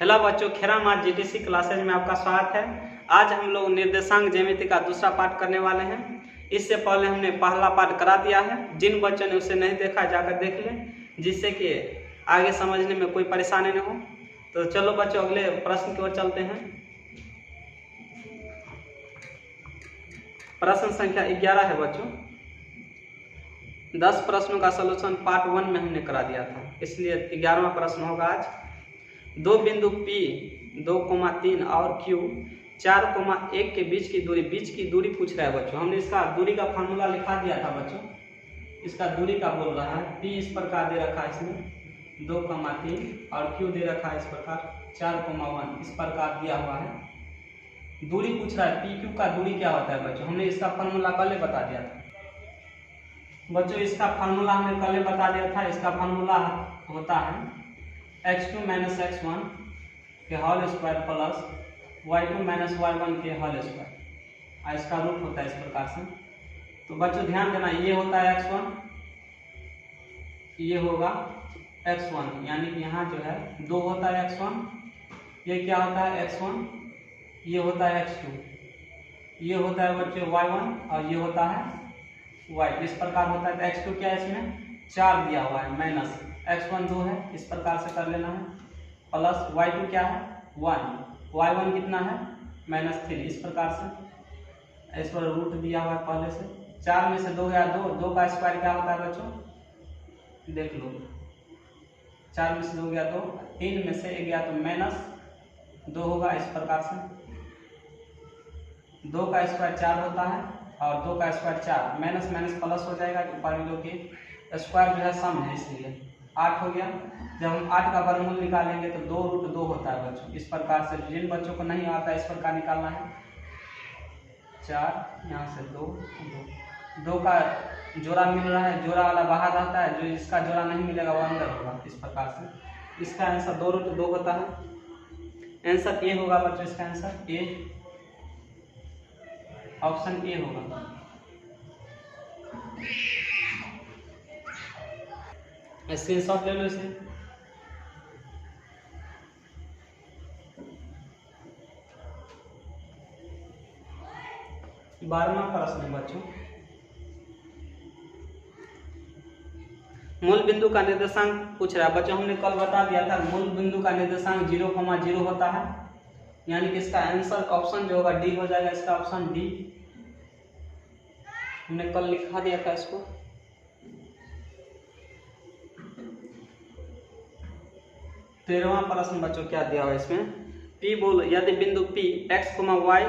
Hello बच्चों, खेरा मार GTC classes में आपका स्वागत है। आज हम लोग निर्देशांक ज्यामिति का दूसरा पाठ करने वाले हैं। इससे पहले हमने पहला पाठ करा दिया है। जिन बच्चों ने उसे नहीं देखा जाकर देख लें, जिससे कि आगे समझने में कोई परेशानी न हो। तो चलो बच्चों, अगले प्रश्न की ओर चलते हैं। प्रश्न संख्या 11 है बच्चों। 10 प्रश्नों का सलूशन पार्ट 1 में हमने करा दिया था, इसलिए 11वां प्रश्न होगा आज। दो बिंदु P 2,3 और Q 4,1 के बीच की दूरी पूछ रहा है बच्चों। हमने इसका दूरी का फार्मूला लिखा दिया था बच्चों। इसका दूरी का बोल रहा है। P इस प्रकार दे रखा है, इसमें 2,3 और Q दे रखा है इस प्रकार 4,1 इस प्रकार दिया हुआ है। दूरी पूछ रहा है, PQ का दूरी क्या होता है बच्चों। हमने इसका फार्मूला पहले बता दिया था बच्चों। इसका फार्मूला हमने पहले बता दिया था। इसका फार्मूला होता है x2 माइनस x1 के whole square plus y2 minus y1 के होल स्क्वायर। इसका रूट होता है इस प्रकार से। तो बच्चों ध्यान देना, ये होता है x1, ये होगा x1, यानी कि यहाँ जो है 2 होता है x1, ये क्या होता है x1, ये होता है x2, ये होता है बच्चों y1 और ये होता है y। इस प्रकार होता है। x2 क्या है, इसमें 4 दिया हुआ है, माइनस x1 2 है, इस प्रकार से कर लेना है, प्लस y2 क्या है 1, y1 कितना है -3 इस प्रकार से। इस पर रूट दिया हुआ है पहले से। 4 में से 2 गया 2, 2 का स्क्वायर क्या होता है बच्चों, देख लो। 4 में से 2 गया 2, 3 में से 1 गया तो -2 होगा इस प्रकार से। 2 का स्क्वायर 4 होता है और 2 का स्क्वायर 4, माइनस माइनस प्लस हो जाएगा। ऊपर में लोग के स्क्वायर जो है सम है, इसलिए 8 हो गया। जब हम 8 का वर्गमूल निकालेंगे तो 2√2 होता है बच्चों। इस प्रकार से जिन बच्चों को नहीं आता है इस प्रकार निकालना है। 4 यहाँ से 2 का जोड़ा मिल रहा है, जोड़ा वाला बाहर रहता है, जो इसका जोड़ा नहीं मिलेगा वो अंदर होगा इस प्रकार से। इसका आंसर 2√2 होता है। आंसर ए होगा बच्चों। इसका आंसर ए, ऑप्शन ए होगा। स्क्रीनशॉट ले लो इसे। बारहवां प्रश्न बच्चों, मूल बिंदु का निर्देशांक पूछ रहा है बच्चों। हमने कल बता दिया था मूल बिंदु का निर्देशांक 0,0 होता है, यानी कि इसका आंसर ऑप्शन जो होगा डी हो जाएगा। इसका ऑप्शन डी हमने कल लिखा दिया था इसको। तेरहवां प्रश्न बच्चों क्या दिया हुआ है इसमें। P बोल, यदि बिंदु P x, y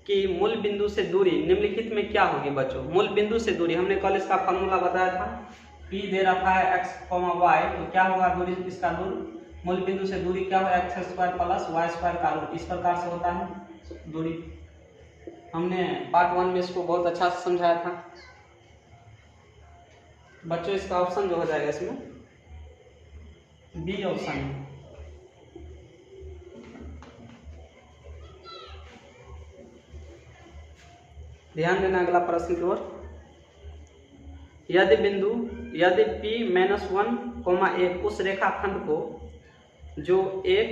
की मूल बिंदु से दूरी निम्नलिखित में क्या होगी बच्चों। मूल बिंदु से दूरी हमने कल इसका फॉर्मूला बताया था। P दे रखा है x, y, तो क्या होगा दूरी, इसका दूरी मूल बिंदु से दूरी क्या होगा x² प्लस y² का रूट इस प्रकार से होता है दूरी। हमने पार्ट 1 में इसको बहुत अच्छा से समझाया था बच्चों। इसका ऑप्शन जो हो जाएगा इसमें बी ऑप्शन है। ध्यान देना अगला प्रश्न की ओर। यदि P -1, 1 उस रेखाखंड को जो एक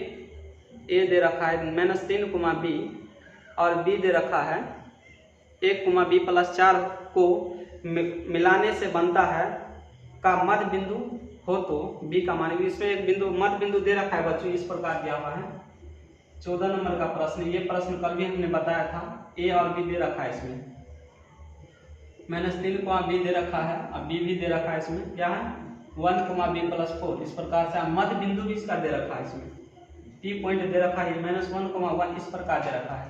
A दे रखा है -3, B और B दे रखा है 1, B + 4 को मिलाने से बनता है का मध्य बिंदु हो तो B का मान। इसमें एक बिंदु मध्य बिंदु दे रखा है बच्चों, इस प्रकार दिया हुआ है। 14 नंबर का प्रश्न। ये प्रश्न कल भी हमने बताया था। A और B दे रखा है, इसमें -3, B दे रखा है और B भी दे रखा है। इसमें क्या है 1, B + 4 इस प्रकार से। मध्य बिंदु भी इसका दे रखा है, इसमें P पॉइंट दे रखा है -1, 1 इस प्रकार दे रखा है।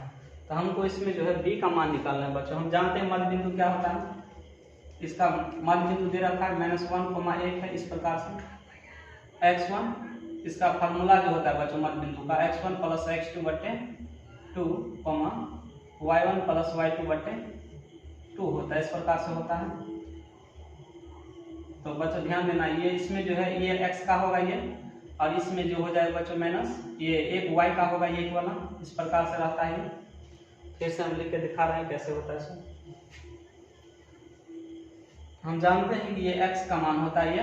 तो हमको इसमें जो है B का मान निकालना है बच्चों। हम जानते हैं मध्य बिंदु क्या होता है। इसका मध्य बिंदु दे रखा है -1, 1 है इस प्रकार से। x1 इसका फार्मूला जो होता है बच्चों मध्य बिंदु का x1 + x2/2, y1 + y2/2 होता है, इस प्रकार से होता है। तो बच्चों ध्यान देना, ये इसमें जो है ये x का होगा ये, और इसमें जो हो जाएगा बच्चों माइनस ये एक y का होगा ये वाला, इस प्रकार से रहता है। फिर से हम लिख के दिखा रहे हैं कैसे होता है इसमें। हम जानते हैं कि ये x का मान होता है ये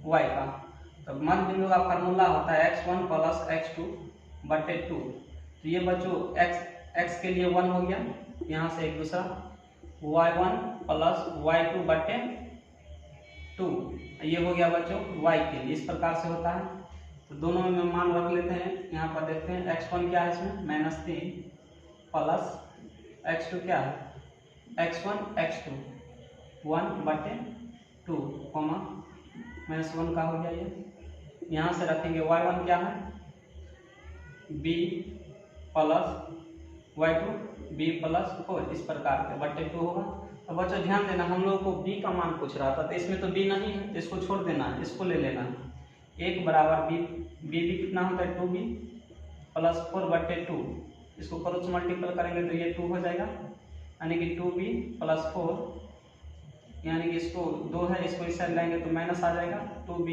y का। तो मध्य बिंदु का फार्मूला होता है x1 + x2 बटे 2। तो ये बच्चों x के लिए 1 हो गया, यहाँ से एक दूसरा y1 प्लस y2 बटे 2, ये हो गया बच्चों y के लिए। इस प्रकार से होता है। तो दोनों में मान रख लेते हैं। यहाँ पर देखते हैं x1 क्या है इसमें -3 प्लस x2 क्या है x1 x2 1 बटे 2 कॉमा -1 का हो गया ये। यहाँ से रखेंगे y1 क्या है b plus y2 b plus 4, इस प्रकार से बटे 2 होगा। तो बच्चों ध्यान देना, हम लोग को b का मान पूछ रहा था, तो इसमें तो b नहीं है, इसको छोड़ देना है, इसको ले लेना है। 1 बराबर b भी कितना होता है 2b प्लस 4 बटे 2, इसको क्रॉस मल्टीपल करेंगे तो ये 2 हो जाएगा, यानी कि 2b प्लस 4, यानी कि इसको 2 है, इसको इस साइड लाएंगे तो माइनस आ जाएगा 2b,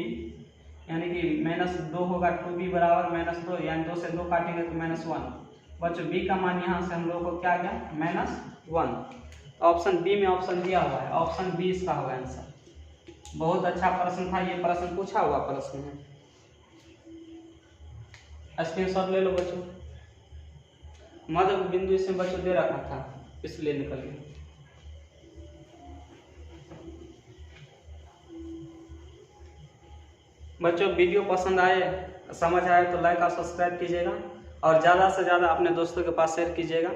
यानी कि -2 होगा। 2b बराबर -2, यानी 2 से 2 काटेंगे तो -1। बच्चों b का मान यहाँ से हम लोगों को क्या आ गया -1। ऑप्शन बी में ऑप्शन दिया हुआ है, ऑप्शन बी इसका होगा आंसर। बहुत अच्छा प्रश्न था, ये प्रश्न पूछा हुआ प्रश्न है, स्क्रीनशॉट ले लो बच्चों। मध्य बिंदु इसमें बच्चों दे रखा था, इसलिए निकल गया। बच्चों वीडियो पसंद आए, समझ आए तो लाइक और सब्सक्राइब कीजिएगा और ज़्यादा से ज़्यादा अपने दोस्तों के पास शेयर कीजिएगा।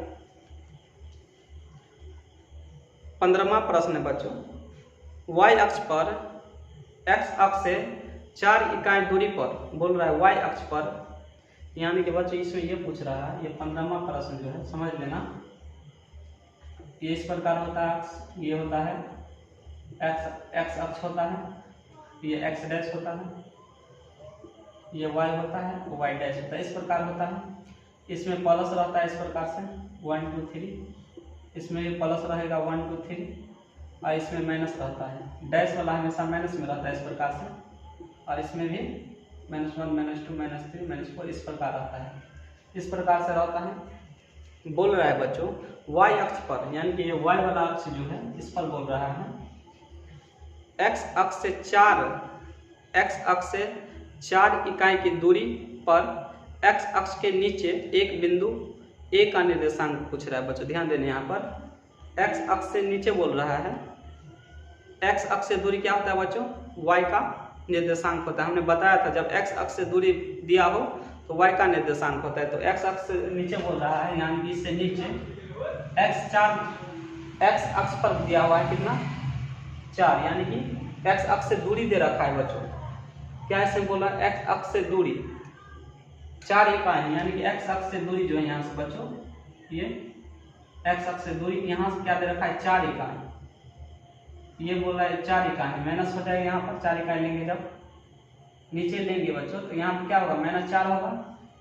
15वां प्रश्न है बच्चों, y अक्ष पर x अक्ष से 4 इकाई दूरी पर बोल रहा है y अक्ष पर, यानी कि बच्चों इसमें ये पूछ रहा है, ये 15वां प्रश्न जो है समझ लेना। ये इस प्रकार होता है, ये होता है x अक्ष होता है, ये x डैश होता है, ये y होता है, y डैश होता है, इस प्रकार होता है। इसमें प्लस रहता है इस प्रकार से 1 2 3, इसमें भी प्लस रहेगा 1 2 3, और इसमें माइनस रहता है, डैश वाला हमेशा माइनस में रहता है इस प्रकार से, और इसमें भी -1 -2 -3 -4 इस प्रकार रहता है, इस प्रकार से रहता है। बोल रहा है बच्चों y अक्ष पर, यानी कि ये y वाला अक्ष जो है इस पर बोल रहा है x अक्ष से 4 इकाई की दूरी पर x अक्ष के नीचे एक बिंदु A का निर्देशांक पूछ रहा है। बच्चों ध्यान देने, यहाँ पर x अक्ष से नीचे बोल रहा है। x अक्ष से दूरी क्या होता है बच्चों, y का निर्देशांक होता है। हमने बताया था जब x अक्ष से दूरी दिया हो तो y का निर्देशांक होता है। तो x अक्ष से नीचे बोल रहा है, यानी कि इससे नीचे x अक्ष पर दिया हुआ है कितना 4, यानी कि x अक्ष से दूरी दे रखा है बच्चों। क्या ऐसे बोला, x अक्ष से दूरी 4 इकाई, यानी कि x अक्ष से दूरी जो है यहाँ से बच्चों, ये x अक्ष से दूरी यहाँ से क्या दे रखा है 4 इकाई, ये बोल रहा है 4 इकाई, माइनस हो जाएगा यहाँ पर 4 इकाई लेंगे, जब नीचे लेंगे बच्चों तो यहाँ पर क्या होगा -4 होगा,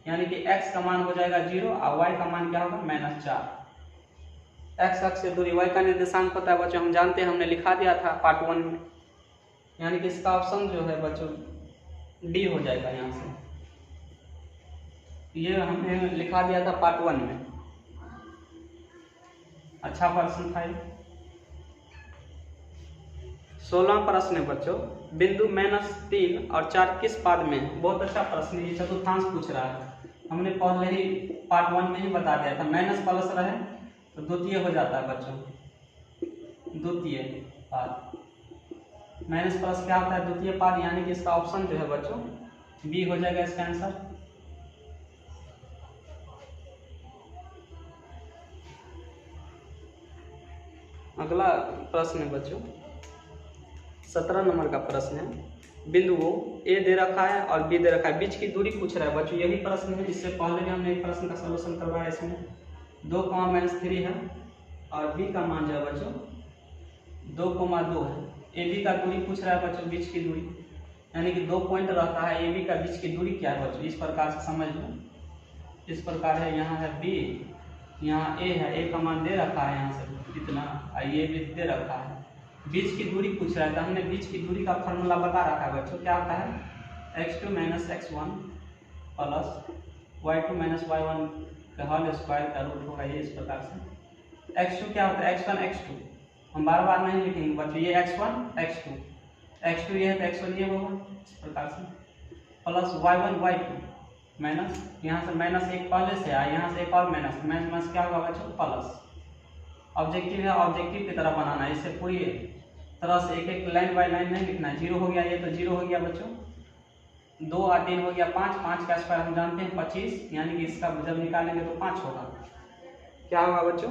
यानी कि x का मान हो जाएगा 0 और y का मान क्या होगा -4। x अक्ष से दूरी y का निर्देशांक होता है बच्चों, हम जानते हैं, हमने लिखा दिया था पार्ट 1 में, यानी कि इसका ऑप्शन जो है बच्चों डी हो जाएगा। यहाँ से ये हमने लिखा दिया था पार्ट 1 में, अच्छा प्रश्न था ये। 16वां प्रश्न है बच्चों, बिंदु -3 और 4 किस पाद में है। बहुत अच्छा प्रश्न है, ये चतुर्थांश पूछ रहा है। हमने पहले ही पार्ट 1 में ही बता दिया था, माइनस प्लस रहे तो द्वितीय हो जाता है बच्चों, द्वितीय पाद। माइनस प्लस क्या होता है, द्वितीय पाद, यानी कि इसका ऑप्शन जो है बच्चों बी हो जाएगा इसका आंसर। अगला प्रश्न है बच्चों 17 नंबर का प्रश्न है, बिंदु ए दे रखा है और बी दे रखा है, बीच की दूरी पूछ रहा है बच्चों। यही प्रश्न है, इससे पहले भी हमने एक प्रश्न का सलूशन करवाया। इसमें 2, -3 है और बी का मान जो है बच्चों 2, है। ए बी का दूरी पूछ रहा है बच्चों, बीच की दूरी, यानी कि 2 पॉइंट रहता है, ए बी का बीच की दूरी क्या है बच्चों, इस प्रकार से समझ लो। इस प्रकार है, यहाँ है बी, यहाँ ए है, ए का मान दे रखा है यहाँ से कितना, ये भी दे रखा है, बीच की दूरी पूछ रहा है। तो हमने बीच की दूरी का फॉर्मूला बता रखा है बच्चों, क्या होता है x2 - x1 plus y2 - y1 का होल स्क्वायर का रूट होगा, ये इस प्रकार से। x2 क्या होता है, x1 x2, हम बार बार नहीं लिखेंगे बच्चों, ये x1 x2 ये है तो x1 ये होगा इस प्रकार से, प्लस y1 y2, माइनस, यहाँ से माइनस एक पहले से आया, यहाँ से एक और माइनस, माइनस क्या होगा बच्चों प्लस। ऑब्जेक्टिव है, ऑब्जेक्टिव की तरह बनाना है, इससे पूरी तरह से एक एक लाइन बाय लाइन नहीं लिखना है। 0 हो गया, ये तो 0 हो गया बच्चों, 2 और 3 हो गया 5, 5 का स्क्वायर हम जानते हैं 25, यानी कि इसका जब निकालेंगे तो 5 होगा। क्या होगा बच्चों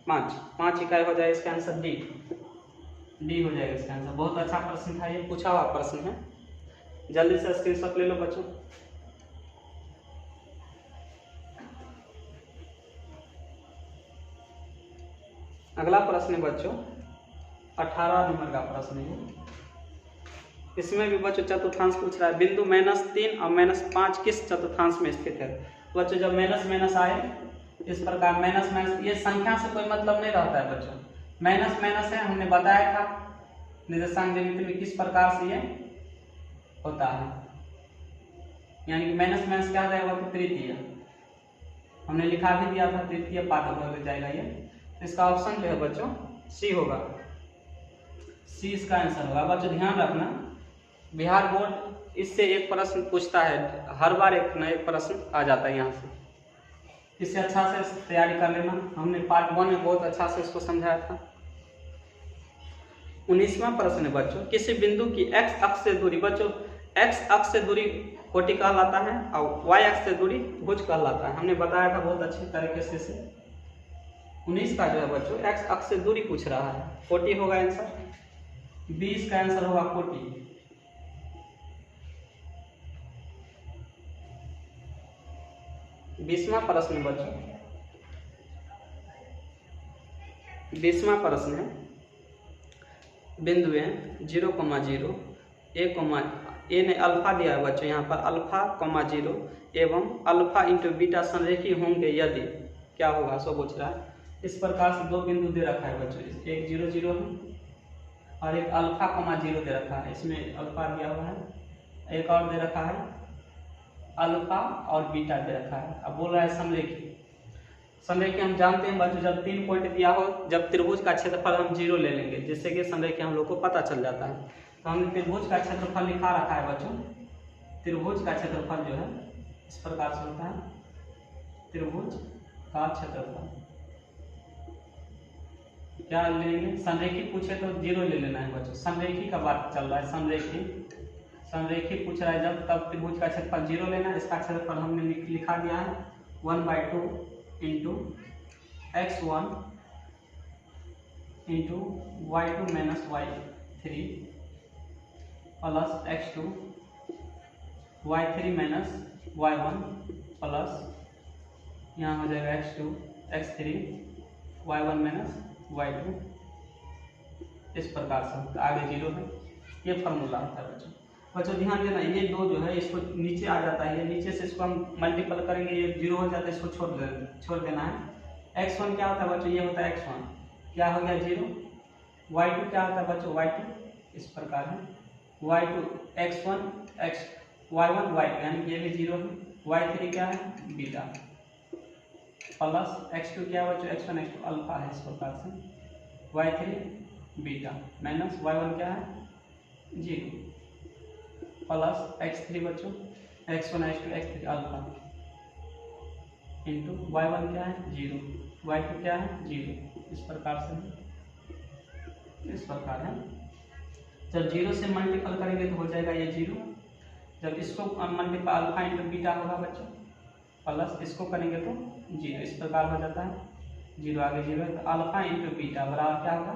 5 इकाई हो जाएगा, इसका आंसर डी हो जाएगा इसका आंसर। बहुत अच्छा प्रश्न था, ये पूछा हुआ प्रश्न है, जल्दी से स्क्रीनशॉट ले लो बच्चों। अगला प्रश्न है बच्चों 18 नंबर का प्रश्न है। इसमें भी बच्चों चतुर्थांश पूछ रहा है। बिंदु -3 और -5 किस चतुर्थांश में स्थित है। बच्चों जब माइनस माइनस आए इस प्रकार, माइनस माइनस ये संख्या से कोई मतलब नहीं रहता है बच्चों, माइनस माइनस है, हमने बताया था निर्देशांक ज्यामिति में किस प्रकार से ये होता है, यानी कि माइनस माइनस क्या हो जाएगा तो तृतीय, हमने लिखा भी दिया था तृतीय पाद हो जाएगा ये। इसका ऑप्शन जो है बच्चों सी होगा, सी इसका आंसर होगा। बच्चों ध्यान रखना, बिहार बोर्ड इससे एक प्रश्न पूछता है, हर बार एक न एक प्रश्न आ जाता है यहाँ से, इससे अच्छा से तैयारी कर लेना। हमने पार्ट 1 में बहुत अच्छा से इसको समझाया था। 19वां प्रश्न है बच्चों, किसी बिंदु की x अक्ष से दूरी, बच्चों x अक्ष से दूरी कोटि कहलाता है और y अक्ष से दूरी भुज कहलाता है, हमने बताया था बहुत अच्छी तरीके से। 19 का जो है बच्चों x अक्ष से दूरी पूछ रहा है, कोटि होगा आंसर, 20 का आंसर होगा कोटि। 20वां प्रश्न बच्चों, 20वां प्रश्न है, बिंदु 0,0 ए ने अल्फा दिया है बच्चों, यहाँ पर अल्फा, 0 एवं अल्फा इंटू बीटा संरेखी होंगे यदि क्या होगा, सो पूछ रहा है। इस प्रकार से दो बिंदु दे रखा है बच्चों, एक 0 0 है और एक अल्फा, 0 दे रखा है, इसमें अल्फा दिया हुआ है, एक और दे रखा है अल्फा और बीटा दे रखा है। अब बोल रहा है संरेखी, संरेखी हम जानते हैं बच्चों जब 3 पॉइंट दिया हो, जब त्रिभुज का क्षेत्रफल हम 0 ले लेंगे, जिससे कि संरेखी हम लोग को पता चल जाता है। तो हमने त्रिभुज का क्षेत्रफल लिखा रखा है बच्चों, त्रिभुज का क्षेत्रफल जो है इस प्रकार से होता है, त्रिभुज का क्षेत्रफल क्या लेंगे, संरेखी पूछे तो 0 ले लेना है बच्चों, संरेखी का बात चल रहा है, संरेखी पूछ रहा है जब, तब त्रिभुज का क्षेत्रफल 0 लेना। इसका क्षेत्रफल हमने लिखा दिया है 1/2 into x1 into y2 minus y3 plus x2 y3 minus y1 plus यहाँ हो जाएगा x2 x3 y1 minus y2, इस प्रकार से आगे 0 है, ये फॉर्मूला होता है बच्चों। बच्चों ध्यान देना, ये दो जो है इसको नीचे आ जाता है, ये नीचे से इसको हम मल्टीपल करेंगे, ये 0 हो जाता है, इसको छोड़ देना है। x1 क्या होता है बच्चों, ये होता है x1, क्या हो गया 0। y2 क्या होता है बच्चों, y2 इस प्रकार है, y2 x1 x y1 y2 यानी कि ये भी 0 है, y3 क्या है बीटा प्लस x2 क्या है बच्चों, x1 x2 अल्फा है, इस प्रकार से y3 बीटा माइनस y1 क्या है 0 प्लस x3 बच्चों x1 x2 x3 alpha into y1 क्या है 0 y2 क्या है 0, इस प्रकार से, इस प्रकार है। जब 0 से मल्टीपल करेंगे तो हो जाएगा ये 0, जब इसको मल्टीपल अल्फा इंटू बीटा होगा बच्चों प्लस इसको करेंगे तो 0, इस प्रकार हो जाता है 0 आगे 0 है, तो अल्फा इंटू बीटा बराबर क्या होगा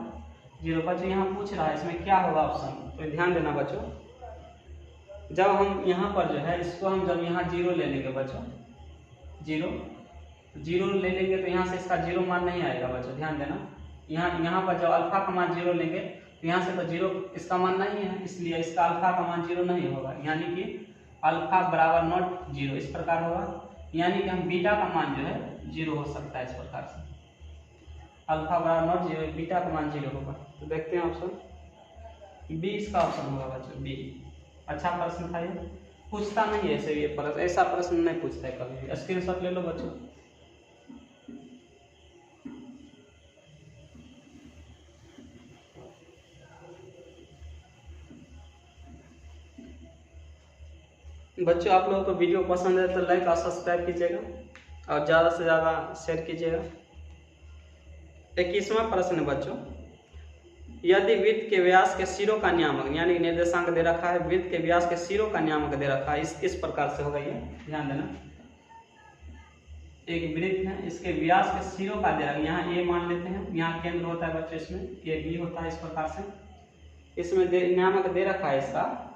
0। बच्चों यहाँ पूछ रहा है इसमें क्या होगा ऑप्शन, तो ध्यान देना बच्चों, जब हम यहाँ पर जो है इसको हम जब यहाँ 0 ले लेंगे बच्चों, 0 ले लेंगे तो यहाँ से इसका 0 मान नहीं आएगा बच्चों, ध्यान देना। यहाँ पर जब अल्फा का मान 0 लेंगे तो यहाँ से तो 0 इसका मान नहीं है, इसलिए इसका अल्फा का मान 0 नहीं होगा, यानी कि अल्फा बराबर नॉट 0, इस प्रकार होगा, यानी कि हम बीटा का मान जो है 0 हो सकता है, इस प्रकार से अल्फा बराबर नॉट 0, बीटा का मान 0 होगा। तो देखते हैं ऑप्शन बी इसका ऑप्शन होगा बच्चों, बी। अच्छा प्रश्न था ये, पूछता नहीं है ऐसे, ये प्रश्न ऐसा प्रश्न नहीं पूछता है कभी, स्क्रीनशॉट ले लो बच्चों। बच्चों आप लोगों को वीडियो पसंद है तो लाइक और सब्सक्राइब कीजिएगा और ज़्यादा से ज़्यादा शेयर कीजिएगा। 21वां प्रश्न है बच्चों, यदि वृत्त के व्यास के सिरों का नियामक यानी निर्देशांक दे रखा है, वृत्त के व्यास के सिरों का नियामक दे रखा है, इस प्रकार से होगा ये, ध्यान देना। एक वृत्त है, इसके व्यास के सिरों का दे रखा है, यहाँ ए मान लेते हैं, यहाँ केंद्र होता है बच्चों, इसमें ए बी होता है, इस प्रकार से इसमें नियामक दे रखा है इसका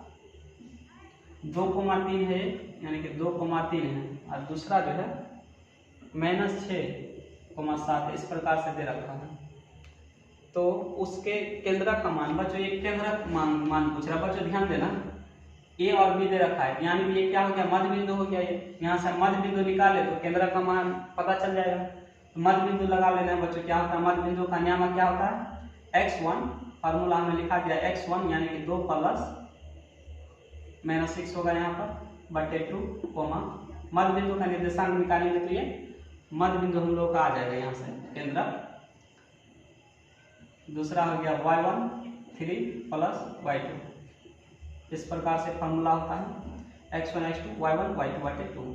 2,3 है, यानी कि 2,3 है, और दूसरा जो है -6,7 इस प्रकार से दे रखा है। तो उसके केंद्रक का मान बच्चों, ये केंद्रक मान पूछ रहा है बच्चों, ध्यान देना। ए और बी दे रखा है, यानी कि ये क्या हो गया, मध्य बिंदु हो गया। ये यहाँ से मध्य बिंदु निकाले तो केंद्रक का मान पता चल जाएगा। तो मध्य बिंदु लगा लेना है बच्चों। क्या होता है मध्य बिंदु का नियामक, क्या होता है x1, फार्मूला हमने लिखा दिया x1 यानी कि 2 + -6 होगा यहाँ पर बटे 2, मध्य बिंदु का निर्देशांक निकालेंगे तो ये मध्य बिंदु हम लोग का आ जाएगा यहाँ से केंद्रक। दूसरा हो गया y1 3 + y2, इस प्रकार से फॉर्मूला होता है x1 x2 y1 y2 बटे 2।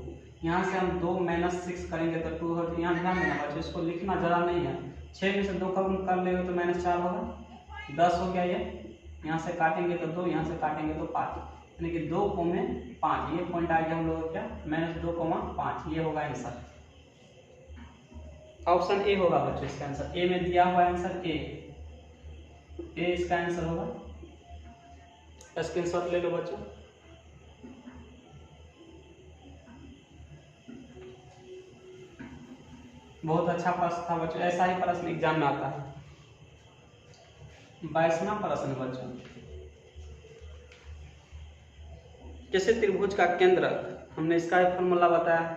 यहाँ से हम 2 - 6 करेंगे तो 2 हो, यहाँ ध्यान देना बच्चों, इसको लिखना जरा नहीं है। 6 में से 2 कम कर लेंगे तो -4 होगा, 10 हो गया ये। यहाँ से काटेंगे तो 2, यहाँ से काटेंगे तो 5, यानी कि 2,5 ये पॉइंट आ गया हम लोग क्या -2,5, ये होगा आंसर। ऑप्शन ए होगा बच्चों इसका आंसर। ए में दिया हुआ आंसर ए इसका आंसर होगा। स्क्रीनशॉट ले लो बच्चों। बहुत अच्छा प्रश्न था बच्चों, ऐसा ही प्रश्न एग्जाम में आता है। 22वां प्रश्न बच्चों, किसी त्रिभुज का केंद्रक, हमने इसका फॉर्मूला बताया,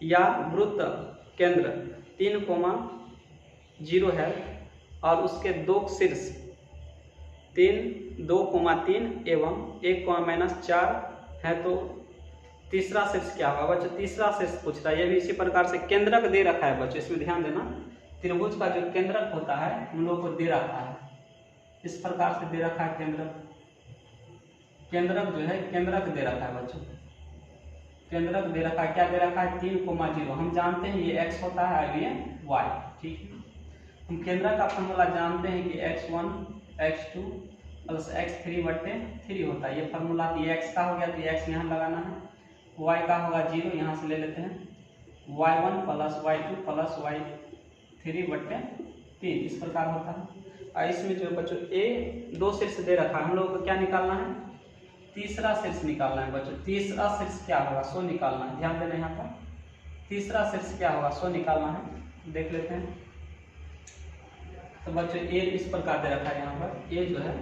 या वृत्त केंद्र 3,0 है और उसके 2 शीर्ष 2,3 एवं 1,-4 है, तो तीसरा शीर्ष क्या होगा बच्चों? तीसरा शीर्ष पूछ रहा है। ये भी इसी प्रकार से केंद्रक दे रखा है बच्चों, इसमें ध्यान देना। त्रिभुज का जो केंद्रक होता है हम लोग को दे रखा है, इस प्रकार से दे रखा है केंद्रक। केंद्रक जो है केंद्रक दे रखा है बच्चों, केंद्रक दे रखा है। क्या दे रखा है 3,0। हम जानते हैं ये x होता है और ये y, ठीक है। हम केंद्रक का फॉर्मूला जानते हैं कि x1 x2 + x3 बटे 3 होता है। ये फॉर्मूला, ये x का हो गया तो ये x यहाँ लगाना है, y का होगा 0, यहाँ से ले लेते हैं y1 + y2 + y3 बटे 3, इस प्रकार होता है। और इसमें जो बच्चों a 2 शीर्ष दे रखा है, हम लोग को क्या निकालना है? तीसरा शीर्ष निकालना है बच्चों। तीसरा शीर्ष क्या होगा? 100 निकालना है, ध्यान देना यहाँ पर। तीसरा शीर्ष क्या होगा? 100 निकालना है, देख लेते हैं। तो बच्चों ए इस प्रकार दे रखा है, यहाँ पर ए जो है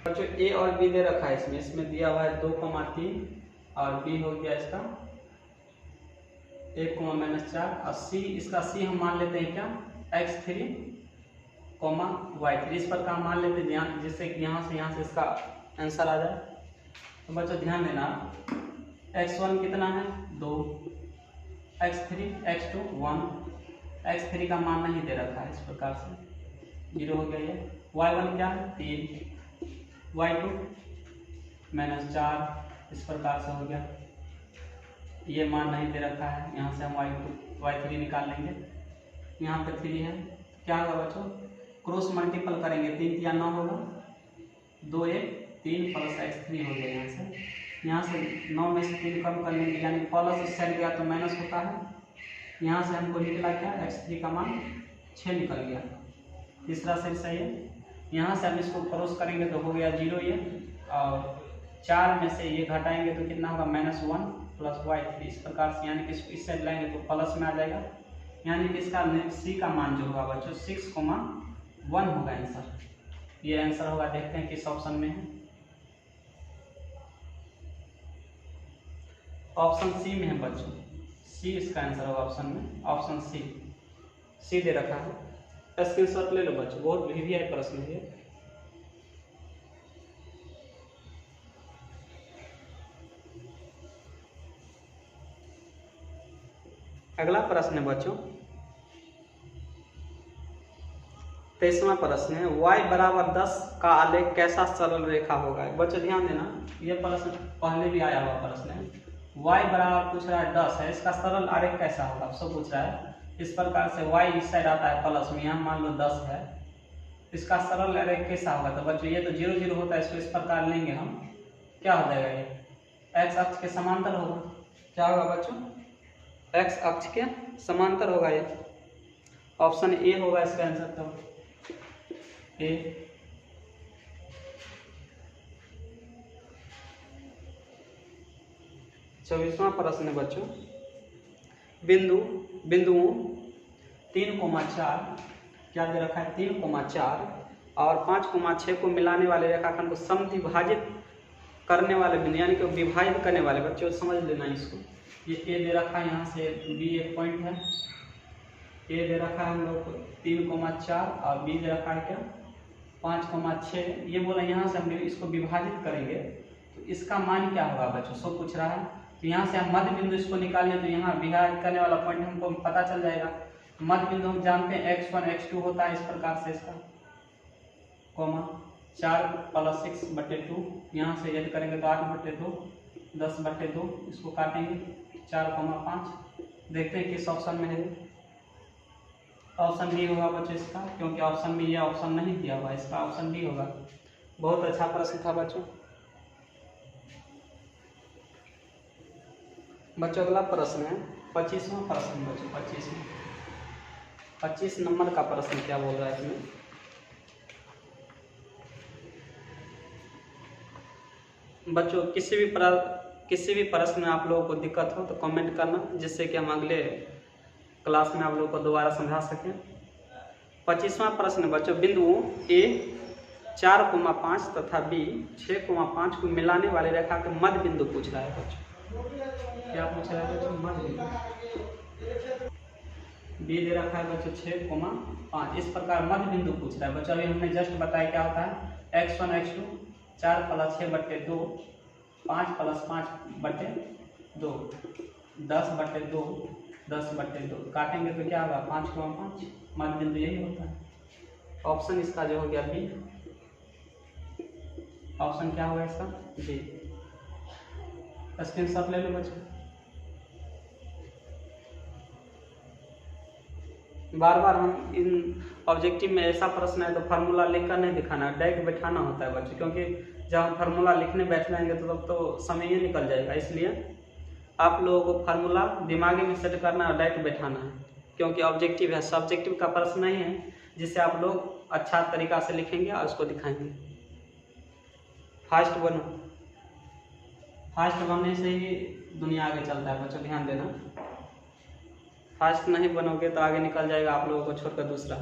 बच्चों ए और बी दे रखा है इसमें दिया हुआ है 2,3 और बी हो गया इसका 1,-4 और सी, इसका सी हम मान लेते हैं क्या x3, y3, इस प्रकार मान लेते हैं, जिससे कि यहाँ से इसका आंसर आ जाए। तो बच्चों ध्यान देना, x1 कितना है 2, x3 x2 1, x3 का मान नहीं दे रखा है, इस प्रकार से 0 हो गया ये। y1 क्या है 3, y2 -4, इस प्रकार से हो गया। ये मान नहीं दे रखा है, यहाँ से हम y3 निकाल लेंगे। यहाँ पे 3 है, क्या होगा बच्चों? क्रॉस मल्टीपल करेंगे, 3 या 9 होगा, 2 1 3 + x3 हो गया। यहाँ से 9 में से 3 कम कर लेंगे, यानी प्लस इस साइड गया तो माइनस होता है। यहाँ से हमको निकला क्या x3 का मान 6 निकल गया, तीसरा सेट सही है। यहाँ से हम इसको क्रॉस करेंगे तो हो गया 0 ये, और 4 में से ये घटाएंगे तो कितना होगा -1 + y3, इस प्रकार से, यानी कि इसको इस साइड लाएंगे तो प्लस में आ जाएगा। यानी कि इसका सी का मान जो होगा बच्चों 6,1 होगा आंसर। ये आंसर होगा, देखते हैं किस ऑप्शन में है। ऑप्शन सी में है बच्चों, सी इसका आंसर होगा ऑप्शन में, ऑप्शन सी दे रखा है। स्क्रीनशॉट ले लो बच्चों, बहुत भी है प्रश्न है। अगला प्रश्न है बच्चों, 23वां प्रश्न है y बराबर 10 का आलेख कैसा सरल रेखा होगा। बच्चों ध्यान देना, ये प्रश्न पहले भी आया हुआ प्रश्न है। y बराबर पूछ रहा है 10 है, इसका सरल आलेख कैसा होगा सब पूछ रहा है। इस प्रकार से y इस साइड आता है प्लस में, यहाँ मान लो 10 है, इसका सरल आलेख कैसा होगा। तो बच्चों ये तो 0 0 होता है, इसको इस प्रकार लेंगे हम, क्या हो जाएगा, ये x अक्ष के समांतर होगा। क्या होगा बच्चों, x अक्ष के समांतर होगा। ये ऑप्शन ए होगा इसका आंसर। तो ए 24वां प्रश्न है बच्चों, बिंदुओं 3,4 क्या दे रखा है, 3,4 और 5,6 को मिलाने वाले रेखाखंड को समद्विभाजित करने वाले बिंदु यानी कि विभाजित करने वाले, बच्चों समझ लेना इसको। ये ए दे रखा है, यहाँ से बी एक पॉइंट है, ए दे रखा है हम लोग को 3,4 और बी दे रखा है क्या 5,6। ये बोला यहाँ से हम इसको विभाजित करेंगे तो इसका मान क्या होगा बच्चों, सब पूछ रहा है। तो यहाँ से हम मध्य बिंदु इसको निकाल लें तो यहाँ विभाजित करने वाला पॉइंट हमको पता चल जाएगा। मध्य बिंदु हम जानते हैं x1 x2 होता है, इस प्रकार से इसका कोमा 4 + 6/2, यहाँ से यदि करेंगे तो 8/2 10/2, इसको काटेंगे 4,5। देखते हैं किस ऑप्शन में है। ऑप्शन डी होगा बच्चों इसका, क्योंकि ऑप्शन में यह ऑप्शन नहीं दिया हुआ, इसका ऑप्शन डी होगा। बहुत अच्छा प्रश्न था बच्चों। बच्चों अगला प्रश्न है 25वां प्रश्न बच्चों, 25 नंबर का प्रश्न क्या बोल रहा है इसमें। बच्चों किसी भी प्रश्न में आप लोगों को दिक्कत हो तो कमेंट करना, जिससे कि हम अगले क्लास में आप लोगों को दोबारा समझा सकें। 25वां प्रश्न बच्चों, बिंदुओं ए 4,5 तथा बी 6,5 को मिलाने वाली रेखा के मध्य बिंदु पूछ रहा है बच्चों। क्या पूछ रहा है बच्चों, मध्य बिंदु। बी दे रखा है बच्चों 6,5, इस प्रकार मध्य बिंदु पूछ रहा है बच्चों। अभी हमने जस्ट बताया क्या होता है, x1 x2 4 + 6/2 5 + 5/2 10/2 10/2, काटेंगे तो क्या होगा 5,5, मध्य बिंदु यही होता है। ऑप्शन इसका जो हो गया बी, ऑप्शन क्या होगा इसका बी। स्क्रीनशॉट ले लो बच्चों। बार बार हम इन ऑब्जेक्टिव में ऐसा प्रश्न है तो फार्मूला लिखकर नहीं दिखाना, डायरेक्ट बैठाना होता है बच्चों, क्योंकि जब हम फार्मूला लिखने बैठ जाएंगे तो तब तो समय ही निकल जाएगा। इसलिए आप लोगों को फार्मूला दिमागी में सेट करना और डायरेक्ट बैठाना है, क्योंकि ऑब्जेक्टिव है, सब्जेक्टिव का प्रश्न नहीं है जिससे आप लोग अच्छा तरीका से लिखेंगे और उसको दिखाएंगे। फास्ट बनो, फास्ट बनने से ही दुनिया आगे चलता है बच्चों, ध्यान देना। फास्ट नहीं बनोगे तो आगे निकल जाएगा आप लोगों को छोड़कर दूसरा।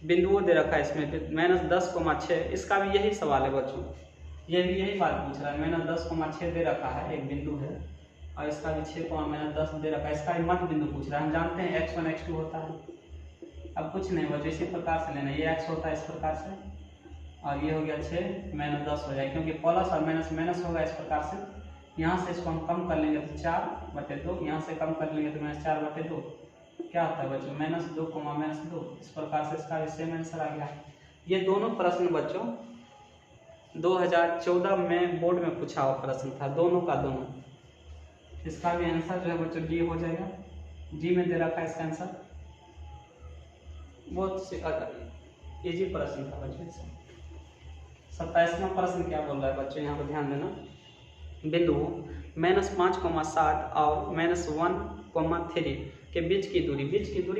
बिंदुओं दे रखा है इसमें -10,6, इसका भी यही सवाल है बच्चों, ये भी यही बात पूछ रहा है। -10,6 दे रखा है, एक बिंदु है, और इसका भी 6,-10 दे रखा है, इसका भी मध्य बिंदु पूछ रहा है। हम जानते हैं x1 x2 होता है, अब कुछ नहीं बच्चों इसी प्रकार से लेना, ये x होता है इस प्रकार से, और ये हो गया 6 - 10 हो जाएगा, क्योंकि प्लस और माइनस माइनस होगा इस प्रकार से। यहाँ से इसको हम कम कर लेंगे तो 4/2, यहाँ से कम कर लेंगे तो -4/2, क्या होता है बच्चों -2, -2, इस प्रकार से इसका सेम आंसर आ गया। ये दोनों प्रश्न बच्चों 2014 में बोर्ड में पूछा हुआ प्रश्न था, दोनों का दोनों। इसका भी आंसर जो है बच्चों डी हो जाएगा, डी में दे रखा है इसका आंसर। बहुत इजी प्रश्न था बच्चों। 27वां प्रश्न क्या बोल रहा है बच्चों, यहाँ पर ध्यान देना। बिंदुओं -5,7 और -1,3 के बीच की दूरी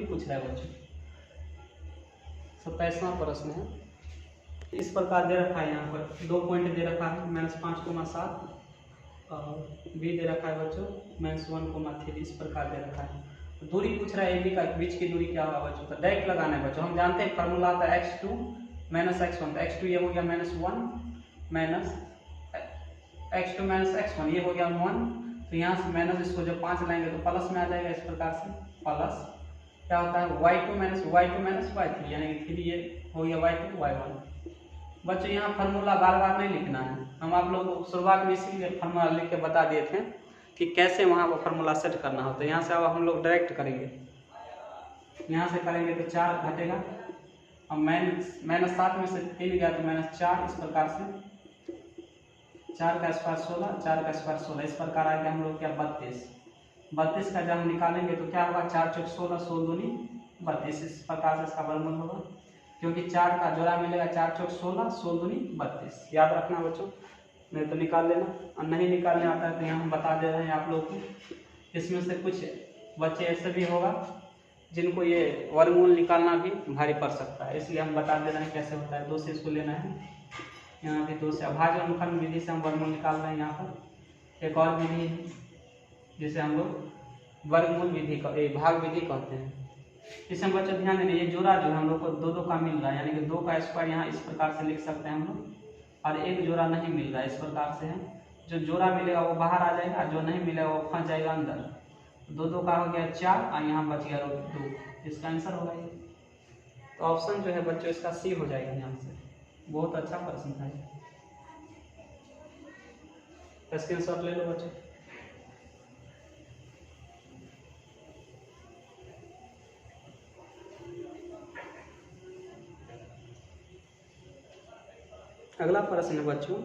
पूछ रहा है बच्चों। 27वां प्रश्न है, इस प्रकार दे रखा है, यहाँ पर 2 पॉइंट दे रखा है, -5,7 और बी दे रखा है बच्चों -1,3, इस प्रकार दे रखा है। तो दूरी पूछ रहा है ए बी का, बीच की दूरी क्या होगा बच्चों, तो डायरेक्ट लगाना है बच्चों। हम जानते हैं फार्मूला आता है x2 - x1, तो x2 ये हो गया -1 x2 - x1 ये हो गया 1, तो यहाँ से माइनस इसको जब 5 लाएंगे तो प्लस में आ जाएगा, इस प्रकार से प्लस क्या होता है y2 - y3 यानी कि 3 ये हो गया y2 y1। बच्चों यहाँ फार्मूला बार बार नहीं लिखना है, हम आप लोगों को शुरुआत में इसीलिए फार्मूला लिख के बता दिए थे कि कैसे वहाँ पर फार्मूला सेट करना होता है। यहाँ से अब हम लोग डायरेक्ट करेंगे, यहाँ से करेंगे तो 4 घटेगा अब -7 में से 3 गया तो -4, इस प्रकार से 4 का स्क्वायर 16, 4 का स्क्वायर 16, इस प्रकार आ गया हम लोग क्या 32 का जब हम निकालेंगे तो क्या होगा 4 चौक 16, 16 दूनी 32, इस प्रकार से इसका वर्गमूल होगा, क्योंकि 4 का जोड़ा मिलेगा 4 चौक 16, 16 दूनी 32, याद रखना बच्चों, नहीं तो निकाल लेना, और नहीं निकालने आता है तो यहाँ हम बता दे रहे हैं आप लोग को। इसमें से कुछ बच्चे ऐसे भी होगा जिनको ये वर्गमूल निकालना भी भारी पड़ सकता है, इसलिए हम बता दे रहे हैं कैसे होता है। 2 से इसको लेना है, यहाँ भी 2 से अभाज्य अनुखंड विधि से हम वर्गमूल निकाल रहे हैं। यहाँ पर एक और विधि है जिसे हम लोग वर्गमूल विधि का भाग विधि कहते हैं। इसमें बच्चों ध्यान देना, ये जोड़ा जो है हम लोग को 2 का मिल रहा है, यानी कि 2 का स्क्वायर यहाँ इस प्रकार से लिख सकते हैं हम लोग, और एक जोड़ा नहीं मिल रहा है, इस प्रकार से है। जो जोड़ा मिलेगा वो बाहर आ जाएगा, जो नहीं मिलेगा वो फंस जाएगा अंदर। 2 का हो गया 4 और यहाँ बच गया 2, इसका आंसर होगा ये। तो ऑप्शन जो है बच्चों इसका सी हो जाएगा यहाँ से। बहुत अच्छा प्रश्न था, स्क्रीनशॉट ले लो बच्चों। अगला प्रश्न है बच्चों,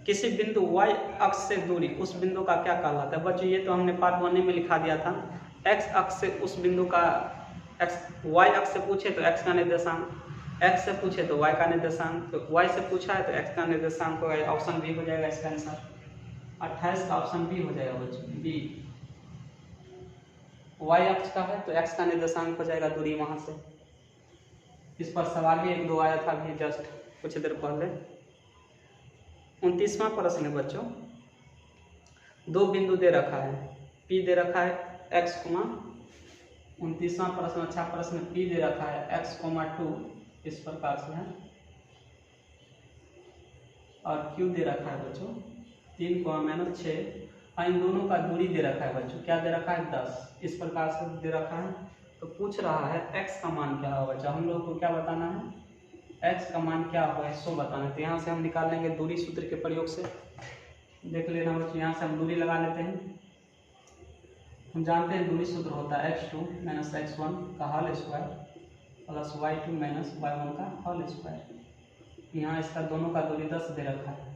किसी बिंदु y अक्ष से दूरी उस बिंदु का क्या कहलाता है। बच्चों ये तो हमने पार्ट 1 में लिखा दिया था। x अक्ष से उस बिंदु का y अक्ष से पूछे तो x का निर्देशांक, x से पूछे तो y का निर्देशांक, तो y से पूछा है तो x का निर्देशांक होगा, ऑप्शन बी हो जाएगा इसका आंसर। 28 का ऑप्शन बी हो जाएगा बच्चों, बी। y अक्ष का है तो x का निर्देशांक हो जाएगा दूरी वहां से। इस पर सवाल भी 1-2 आया था अभी जस्ट कुछ देर पहले। 29वां प्रश्न है बच्चों, 2 बिंदु दे रखा है, P दे रखा है x, 29वां प्रश्न अच्छा प्रश्न, P दे रखा है x, 2, इस प्रकार से है, और Q दे रखा है बच्चों 3, -6, और इन दोनों का दूरी दे रखा है बच्चों, क्या दे रखा है 10, इस प्रकार से दे रखा है। तो पूछ रहा है x का मान क्या होगा बच्चा, हम लोग को क्या बताना है, x का मान क्या होगा इसको बताना है। तो यहाँ से हम निकाल लेंगे दूरी सूत्र के प्रयोग से, देख लेना बच्चों। यहाँ से हम दूरी लगा लेते हैं, हम जानते हैं दूरी सूत्र होता है x2 - x1 का whole square plus y2 - y1 का होल स्क्वायर। यहाँ इसका दोनों का दूरी 10 दे रखा है।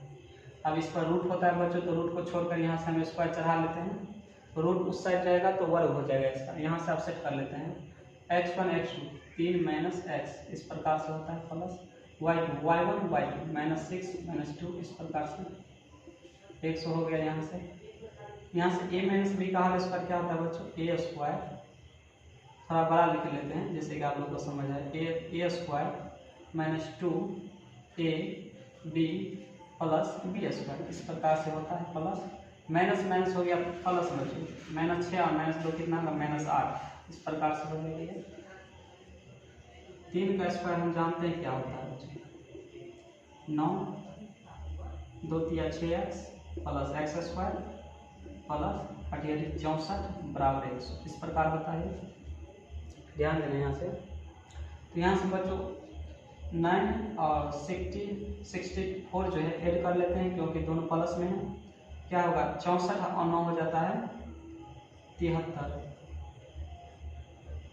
अब इस पर रूट होता है बच्चों, तो रूट को छोड़कर यहाँ से हम स्क्वायर चढ़ा लेते हैं, रूट उस साइड जाएगा तो वर्ग हो जाएगा इसका। यहाँ से आप सेट कर लेते हैं x1 x2 3 - x, इस प्रकार से होता है, प्लस y2 y1 y2 -6 - 2, इस प्रकार से 100 हो गया। यहाँ से a - b का होल स्क्वायर क्या होता है बच्चों, a स्क्वायर, थोड़ा बड़ा लिख लेते हैं जैसे कि आप लोग को समझ आए, a square -2ab plus b square, इस प्रकार से होता है, प्लस माइनस हो गया प्लस बच्चों, -6 और -2 कितना होगा, -8, इस प्रकार से हो जाएगा। 3 का स्क्वायर हम जानते हैं क्या होता है बच्चों, 9, 2 × 6x plus x square plus 64 बराबर 100, इस प्रकार होता है। ध्यान देना यहाँ से। तो यहाँ से बच्चों 9 और 64 जो है ऐड कर लेते हैं, क्योंकि दोनों प्लस में है। क्या होगा, 64 और 9 हो जाता है 73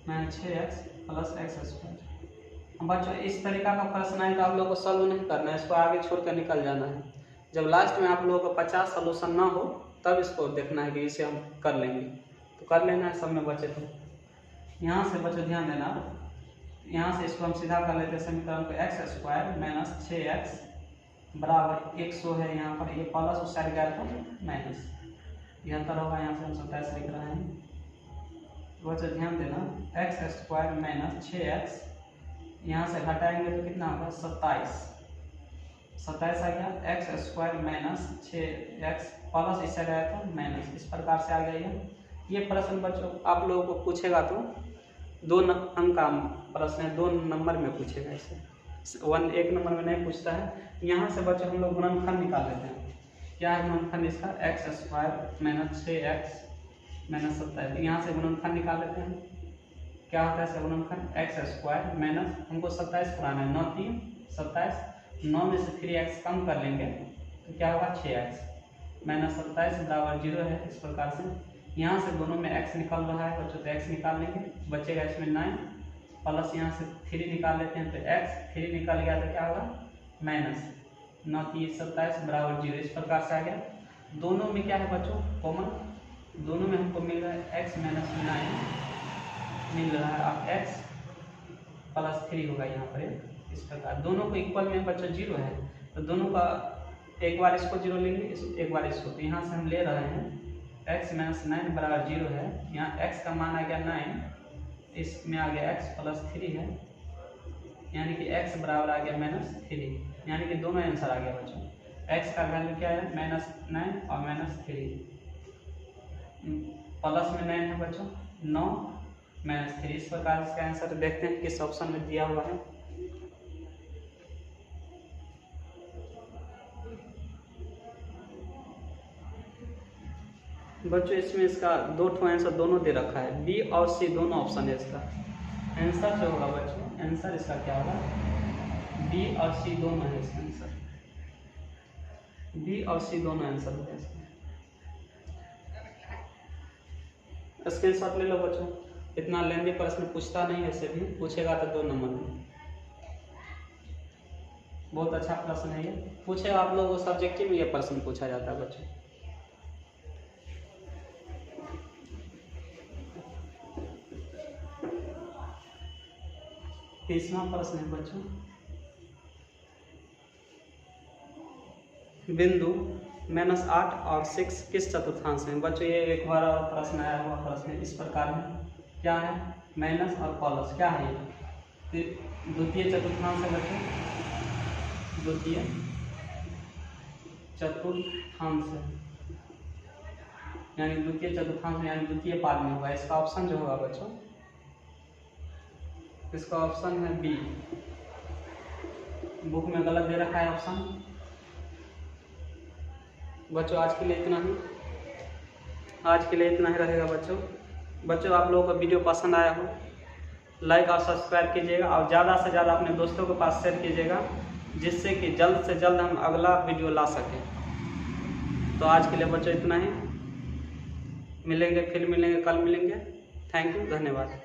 -6x प्लस x स्क्वायर। बच्चों इस तरीका का प्रश्न है तो आप लोगों को सॉल्व नहीं करना है, इसको आगे छोड़कर निकल जाना है। जब लास्ट में आप लोगों को 50 सॉल्यूशन ना हो तब इसको देखना है कि इसे हम कर लेंगे, तो कर लेना है सब में बचे तो। यहाँ से बच्चों ध्यान देना, यहाँ से इसको हम सीधा कर लेते हैं समीकरण को, x स्क्वायर - 6x बराबर 100 है। यहाँ पर ये प्लस उस साइड गया तो माइनस, 73 होगा। यहाँ से हम 27 लिख रहे हैं। बच्चों ध्यान देना, x स्क्वायर - 6x, यहाँ से घटाएंगे तो कितना होगा, 27 आ गया। x स्क्वायर - 6x प्लस इस साइड आया तो माइनस, इस प्रकार से आ गया। ये प्रश्न बच्चों आप लोगों को पूछेगा तो 2 अंक का प्रश्न है, 2 नंबर में पूछेगा इसे, 1 नंबर में नहीं पूछता है। यहाँ से बच्चों हम लोग गुणनखंड निकाल लेते हैं। क्या है गुणनखंड इसका, x स्क्वायर - 6x - 27, यहाँ से गुणनखंड निकाल लेते हैं। क्या होता है गुणनखंड, x स्क्वायर माइनस, हमको 27 पुराना है, 9 3 27, 9 में से 3x कम कर लेंगे तो क्या होगा 6x -27 बराबर 0 है, इस प्रकार से। यहाँ से दोनों में x निकल रहा है बच्चों, तो x निकाल लेंगे, बचेगा इसमें 9 प्लस यहाँ से 3 निकाल लेते हैं तो x 3 निकल गया तो क्या होगा माइनस 9 3 27 बराबर 0। इस प्रकार से आ गया। दोनों में क्या है बच्चों कॉमन, दोनों में हमको मिल रहा है x माइनस 9 मिल रहा है। अब x प्लस 3 होगा यहाँ पर। इस प्रकार दोनों को इक्वल में बच्चों 0 है तो दोनों का एक बार इसको 0 लेंगे एक बार इसको, तो यहाँ से हम ले रहे हैं x माइनस 9 बराबर 0 है। यहाँ x का मान आ गया 9, इसमें आ गया x प्लस 3 है, यानी कि x बराबर आ गया -3, यानी कि दोनों आंसर आ गया बच्चों। x का वैल्यू क्या है -9 और -3, प्लस में 9 है बच्चों 9 -3। इस प्रकार इसका आंसर देखते हैं किस ऑप्शन में दिया हुआ है। बच्चों इसमें इसका 2 ठो आंसर दोनों दे रखा है, बी और सी दोनों ऑप्शन है। इसका आंसर जो होगा बच्चों, आंसर इसका क्या होगा बी और सी दोनों है इसका आंसर, बी और सी दोनों आंसर होगा इसका। स्क्रीनशॉट ले लो बच्चों, इतना लेंदी प्रश्न पूछता नहीं है, ऐसे भी पूछेगा तो 2 नंबर में। बहुत अच्छा प्रश्न है ये, पूछेगा आप लोगों को सब्जेक्टिव में ये प्रश्न पूछा जाता है बच्चों। तीसरा प्रश्न है बच्चों, बिंदु -8 और 6 किस चतुर्थांश में। बच्चों ये एक बार और प्रश्न आया हुआ प्रश्न है इस प्रकार में, क्या है माइनस और प्लस, क्या है ये द्वितीय चतुर्थांश है बच्चों, द्वितीय चतुर्थांश है, यानी द्वितीय चतुर्थांश यानी द्वितीय पाद में होगा। इसका ऑप्शन जो होगा बच्चों, इसका ऑप्शन है बी। बुक में गलत दे रखा है ऑप्शन। बच्चों आज के लिए इतना ही, आज के लिए इतना ही रहेगा बच्चों। बच्चों आप लोगों को वीडियो पसंद आया हो लाइक और सब्सक्राइब कीजिएगा और ज़्यादा से ज़्यादा अपने दोस्तों के पास शेयर कीजिएगा, जिससे कि जल्द से जल्द हम अगला वीडियो ला सकें। तो आज के लिए बच्चों इतना ही, मिलेंगे फिर मिलेंगे, कल मिलेंगे। थैंक यू, धन्यवाद।